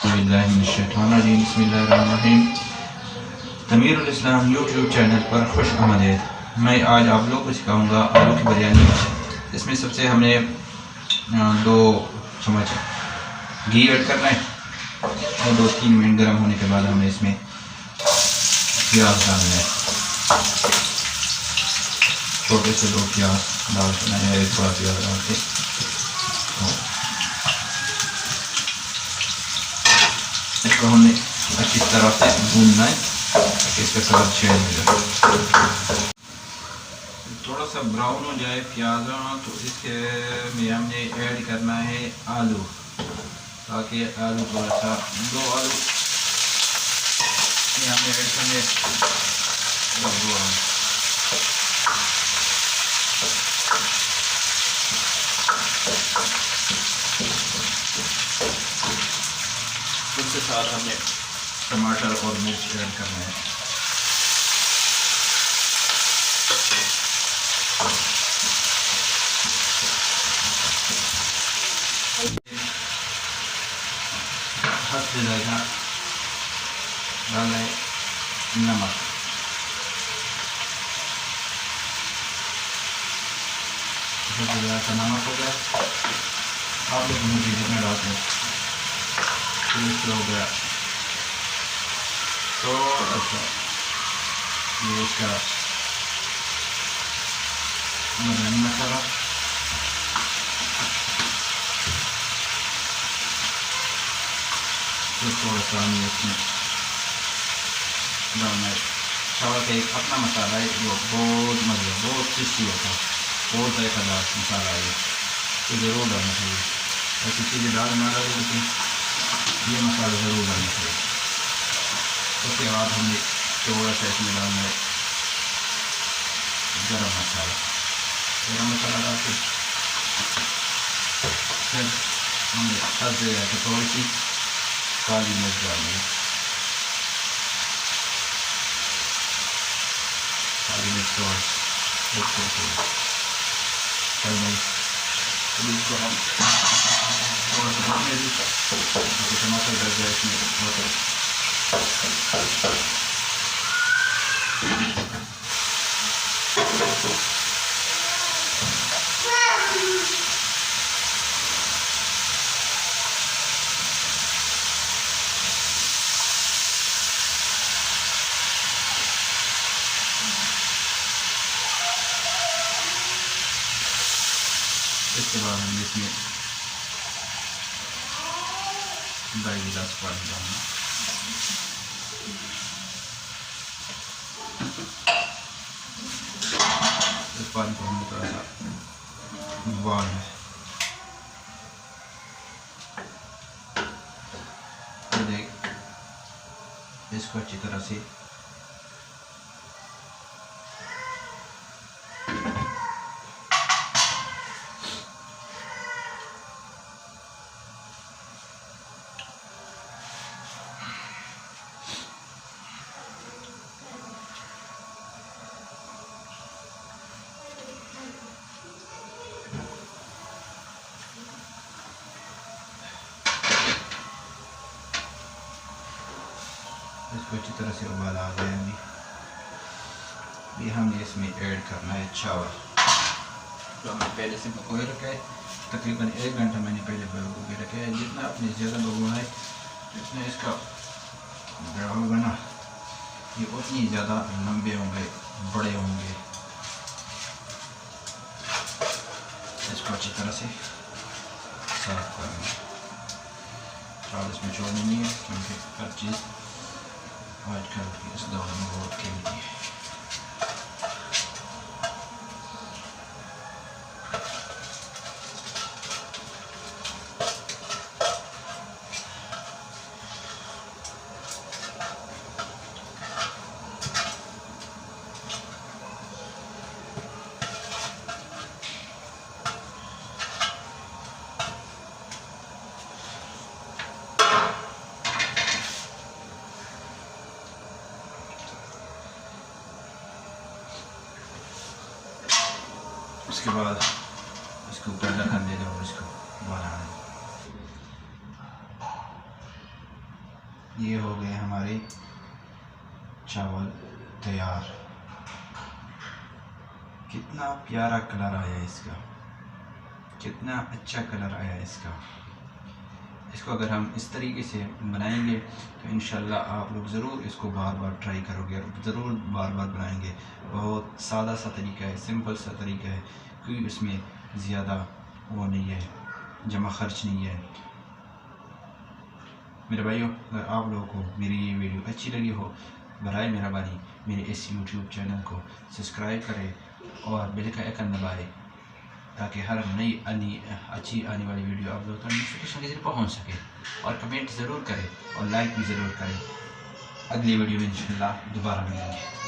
बिस्मिल्लाहिर्रहमानिर्रहीम। तमीरुल इस्लाम YouTube channel पर खुश आमदीद। मैं आज आप लोगों को सिखाऊंगा आलू की बिरयानी। इसमें सबसे हमने 2 चम्मच घी ऐड करना है और 2-3 मिनट गर्म होने के बाद हमें इसमें प्याज डालना है। छोटे से 2 प्याज डाल देना है, एक बड़ा प्याज डाल के इसको हमने अच्छी तरह से भूनना है ताकि इसका कलर चेंज हो जाए। थोड़ा सा ब्राउन हो जाए प्याज तो इसके में हमने ऐड करना है आलू, ताकि आलू थोड़ा सा 2 आलू ये हमने ऐड करने 2 आलू। उसके साथ हमें टमाटर और मिर्च ऐड करना है। हद से ज़्यादा डालना है नमक। नमक हो गया, आप लोग मुझे जितना डालते हैं हो गया तो अच्छा ये इसका बिरयानी मसाला, तो थोड़ा सा हमें इसमें डालना है चावल का एक अपना मसाला है जो बहुत मज़े बहुत टेस्टी होता है, बहुत जायकादार मसाला है, तो ज़रूर डालना चाहिए। ऐसी चीज़ें डाल ना डालें लेकिन ये मसाला ज़रूर डालना चाहिए। उसके बाद हमने थोड़ा सा इसमें डालना है गरम मसाला डाल के फिर हमने हद से जाकर थोड़ी सी काली मिर्च डालनी है। काली मिर्च और इसको हम थोड़ा सा भूनने दी ताकि टमाटर डल जाए इसमें। इसके बाद हम इसमें 2 गिलास पानी डालना। इस पानी को हमें थोड़ा सा उबालना है। देख इसको अच्छी तरह से अच्छी तरह से उबाल आ गया। अभी हमने इसमें ऐड करना है चावल जो हमने पहले से भिगोए रखा है। तकरीबन 1 घंटा मैंने पहले भिगो के रखा है। जितना आपने ज़्यादा भिगोना है जितना इसका होगा ना ये उतनी ज़्यादा लंबे होंगे, बड़े होंगे। इसको अच्छी तरह से साफ करना है। चावल इसमें छोड़नी नहीं है क्योंकि हर चीज़ आजकल इस दौर में बहुत कीमती है। उसके बाद इसको ऊपर ढक्कन दे दो और इसको बनाना है। ये हो गए हमारे चावल तैयार। कितना प्यारा कलर आया इसका, कितना अच्छा कलर आया इसका। इसको अगर हम इस तरीके से बनाएंगे तो इंशाल्लाह आप लोग ज़रूर इसको बार बार ट्राई करोगे और ज़रूर बार बार बनाएंगे। बहुत सादा सा तरीका है, सिंपल सा तरीका है, क्योंकि इसमें ज़्यादा वो नहीं है, जमा खर्च नहीं है। मेरे भाइयों, अगर आप लोगों को मेरी ये वीडियो अच्छी लगी हो, बराए मेहरबानी मेरे इस यूट्यूब चैनल को सब्सक्राइब करें और बेल का आइकन दबाएं, ताकि हर नई अच्छी आने वाली वीडियो आप लोगों तक नोटिफिकेशन के जरिए पहुँच सके। और कमेंट ज़रूर करें और लाइक भी ज़रूर करें। अगली वीडियो में इंशाल्लाह दोबारा मिलेंगे।